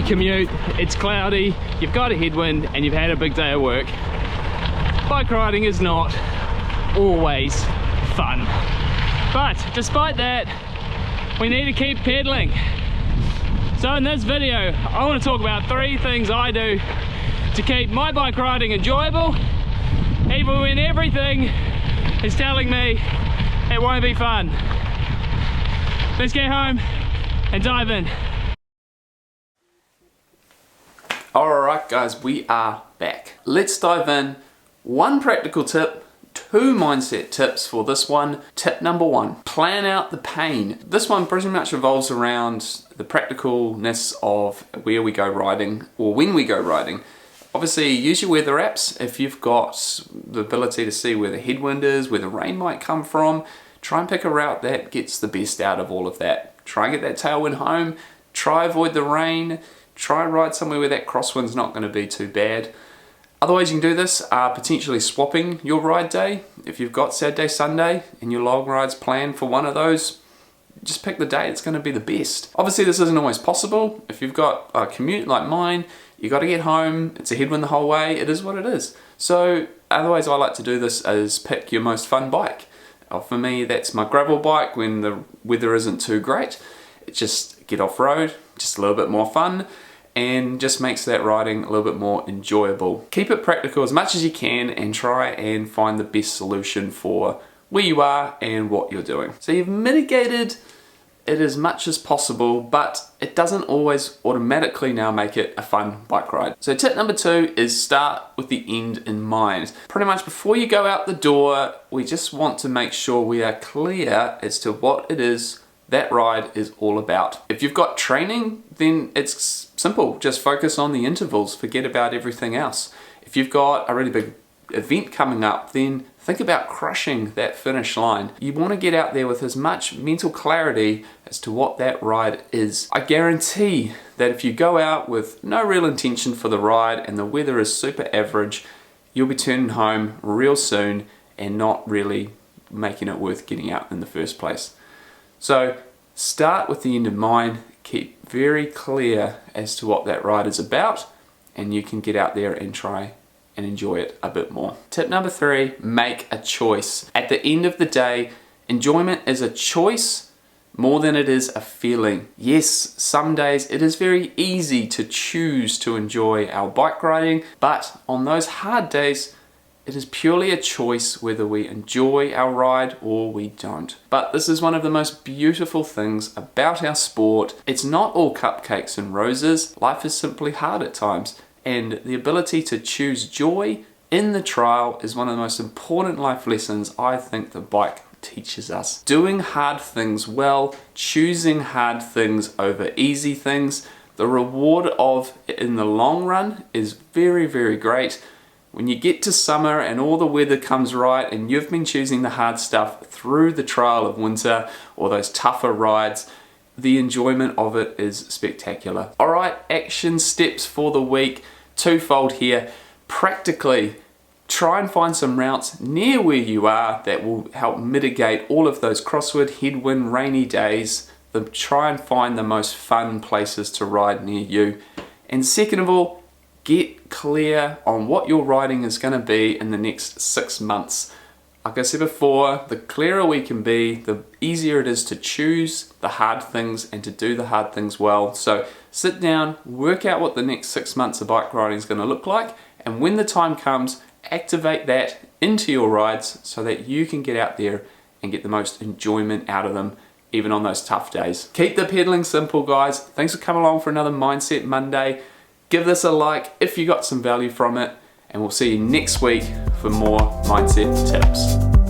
your commute, it's cloudy, you've got a headwind and you've had a big day at work. Bike riding is not always fun. But despite that, we need to keep pedaling. So in this video, I want to talk about 3 things I do to keep my bike riding enjoyable, even when everything is telling me it won't be fun. Let's get home and dive in. Alright guys, we are back. Let's dive in. 1 practical tip, 2 mindset tips for this one. Tip number 1, plan out the pain. This one pretty much revolves around the practicalness of where we go riding or when we go riding. Obviously use your weather apps if you've got the ability to see where the headwind is, where the rain might come from. Try and pick a route that gets the best out of all of that. Try and get that tailwind home, try avoid the rain, try and ride somewhere where that crosswind's not going to be too bad. Other ways you can do this are potentially swapping your ride day. If you've got Saturday, Sunday and your long ride's planned for one of those, just pick the day it's going to be the best. Obviously this isn't always possible. If you've got a commute like mine, you got to get home, it's a headwind the whole way, it is what it is. So other ways I like to do this is pick your most fun bike. For me that's my gravel bike when the weather isn't too great. It just get off road, just a little bit more fun, and just makes that riding a little bit more enjoyable. Keep it practical as much as you can and try and find the best solution for where you are and what you're doing. So you've mitigated it as much as possible, but it doesn't always automatically now make it a fun bike ride. So tip number 2 is start with the end in mind. Pretty much before you go out the door, we just want to make sure we are clear as to what it is that ride is all about. If you've got training, then it's simple. Just focus on the intervals, forget about everything else. If you've got a really big event coming up, then think about crushing that finish line. You want to get out there with as much mental clarity as to what that ride is. I guarantee that if you go out with no real intention for the ride and the weather is super average, you'll be turning home real soon and not really making it worth getting out in the first place. So start with the end in mind, keep very clear as to what that ride is about, and you can get out there and try and enjoy it a bit more. Tip number 3, make a choice. At the end of the day, enjoyment is a choice more than it is a feeling. Yes, some days it is very easy to choose to enjoy our bike riding, but on those hard days, it is purely a choice whether we enjoy our ride or we don't. But this is one of the most beautiful things about our sport. It's not all cupcakes and roses. Life is simply hard at times. And the ability to choose joy in the trial is one of the most important life lessons I think the bike teaches us. Doing hard things well, choosing hard things over easy things, the reward of in the long run is very, very great. When you get to summer and all the weather comes right and you've been choosing the hard stuff through the trial of winter or those tougher rides, the enjoyment of it is spectacular. Alright, action steps for the week, twofold here. Practically, try and find some routes near where you are that will help mitigate all of those crosswind, headwind, rainy days. Try and find the most fun places to ride near you. And second of all, get clear on what your riding is going to be in the next 6 months. Like I said before, the clearer we can be, the easier it is to choose the hard things and to do the hard things well. So sit down, work out what the next 6 months of bike riding is going to look like, and when the time comes, activate that into your rides so that you can get out there and get the most enjoyment out of them, even on those tough days. Keep the pedaling simple, guys. Thanks for coming along for another Mindset Monday. Give this a like if you got some value from it, and we'll see you next week for more mindset tips.